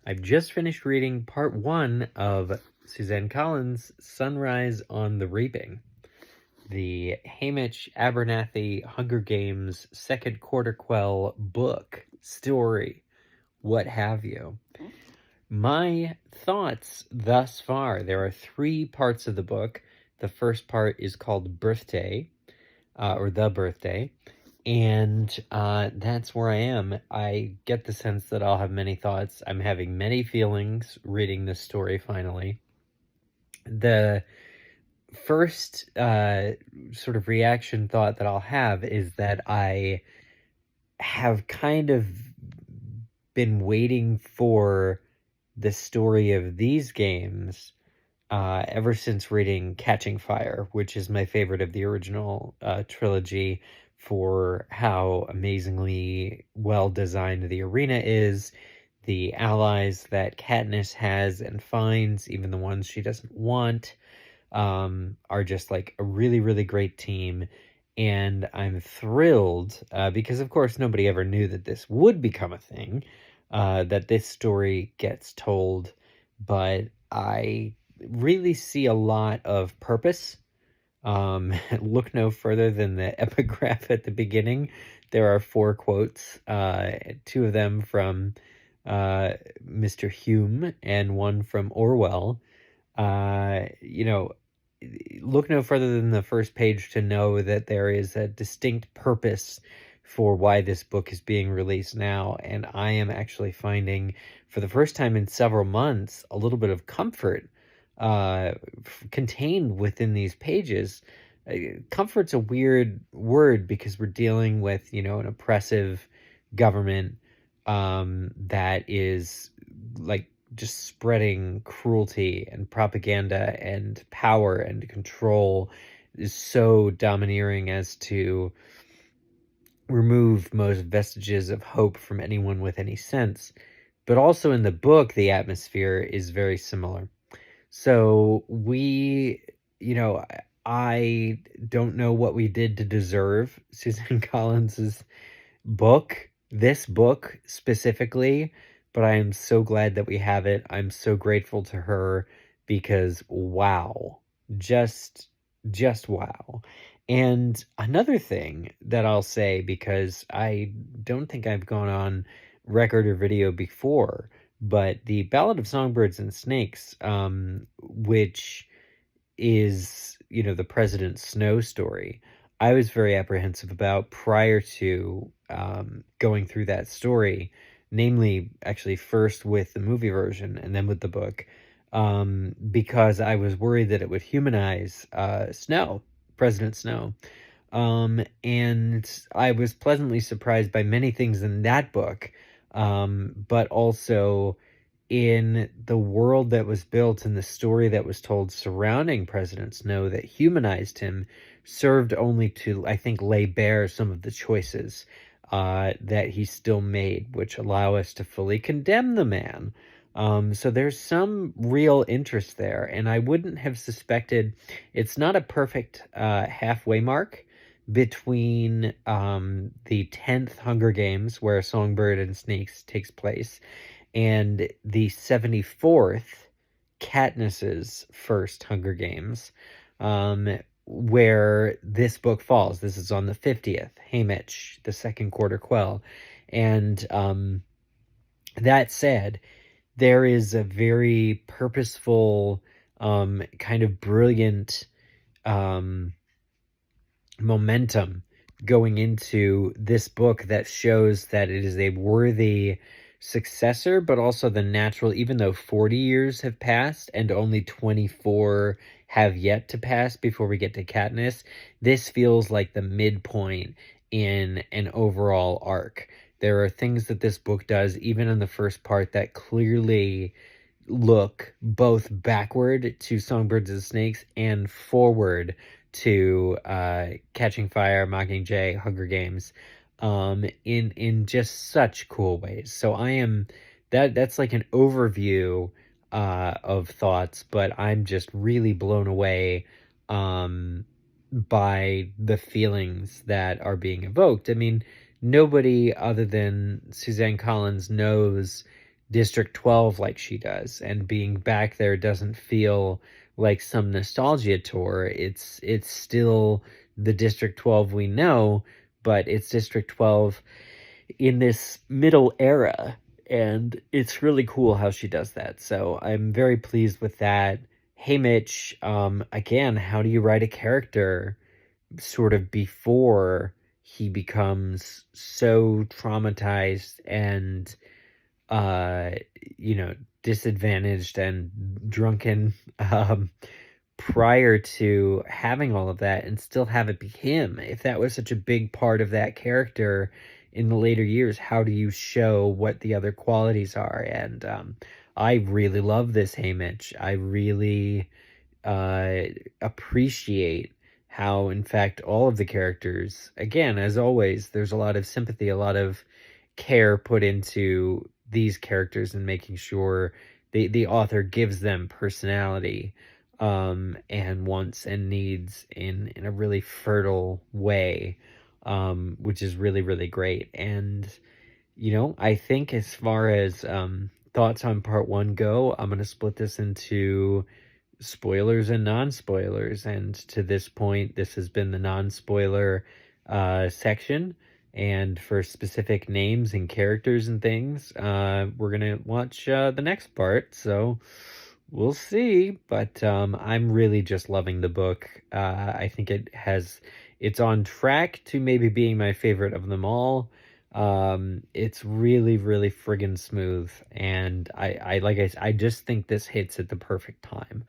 I've just finished reading part one of Suzanne Collins' Sunrise on the Reaping, the Haymitch Abernathy Hunger Games second quarter quell book, story, what have you. My thoughts thus far, there are three parts of the book. The first part is called Birthday, or The Birthday, and that's where I am. I get the sense that I'll have many thoughts. I'm having many feelings reading this story finally. The first sort of reaction thought that I'll have is that I have kind of been waiting for the story of these games ever since reading Catching Fire, which is my favorite of the original trilogy, for how amazingly well designed the arena is. The allies that Katniss has and finds, even the ones she doesn't want, are just like a really, really great team. And I'm thrilled because, of course, nobody ever knew that this would become a thing, that this story gets told. But I really see a lot of purpose. Look no further than the epigraph at the beginning. There are 4 quotes, 2 of them from Mr. Hume and 1 from Orwell. Look no further than the first page to know that there is a distinct purpose for why this book is being released now. And I am actually finding, for the first time in several months, a little bit of comfort contained within these pages. Comfort's a weird word because we're dealing with, an oppressive government that is like just spreading cruelty and propaganda and power and control, is so domineering as to remove most vestiges of hope from anyone with any sense. But also in the book, the atmosphere is very similar. So I don't know what we did to deserve Suzanne Collins's book, this book specifically, but I am so glad that we have it. I'm so grateful to her because wow, just wow. And another thing that I'll say, because I don't think I've gone on record or video before, but the Ballad of Songbirds and Snakes, which is, the President Snow story, I was very apprehensive about prior to going through that story, namely, actually, first with the movie version and then with the book, because I was worried that it would humanize Snow, President Snow. And I was pleasantly surprised by many things in that book, but also in the world that was built and the story that was told surrounding President Snow that humanized him served only to, I think, lay bare some of the choices that he still made, which allow us to fully condemn the man. So there's some real interest there, and I wouldn't have suspected. It's not a perfect halfway mark between the 10th Hunger Games, where Songbird and Snakes takes place, and the 74th, Katniss's first Hunger Games, where this book falls. This is on the 50th, Haymitch, the second quarter quell. And that said, there is a very purposeful, kind of brilliant momentum going into this book that shows that it is a worthy successor, but also the natural, even though 40 years have passed and only 24 have yet to pass before we get to Katniss, this feels like the midpoint in an overall arc. There are things that this book does, even in the first part, that clearly look both backward to Songbirds and Snakes and forward to Catching Fire, Mockingjay, Hunger Games, in just such cool ways. So I am that's like an overview of thoughts, but I'm just really blown away by the feelings that are being evoked. I mean, nobody other than Suzanne Collins knows District 12 like she does, and being back there doesn't feel like some nostalgia tour. It's still the District 12 we know, but it's District 12 in this middle era, and it's really cool how she does that. So I'm very pleased with that. Haymitch, again, how do you write a character sort of before he becomes so traumatized and uh disadvantaged and drunken, prior to having all of that, and still have it be him? If that was such a big part of that character in the later years, how do you show what the other qualities are? And I really love this Haymitch. I really uh, appreciate how, in fact, all of the characters, again, as always, there's a lot of sympathy, a lot of care put into these characters and making sure the author gives them personality, and wants and needs in a really fertile way, which is really, really great. And, I think as far as thoughts on part one go, I'm going to split this into spoilers and non-spoilers, and to this point this has been the non-spoiler section, and for specific names and characters and things, we're gonna watch the next part, so we'll see. But I'm really just loving the book. I think it's on track to maybe being my favorite of them all. It's really, really friggin' smooth, and I just think this hits at the perfect time.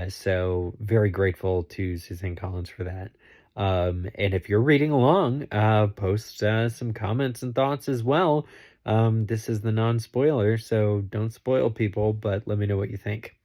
So very grateful to Suzanne Collins for that. And if you're reading along, post some comments and thoughts as well. This is the non-spoiler, so don't spoil people, but let me know what you think.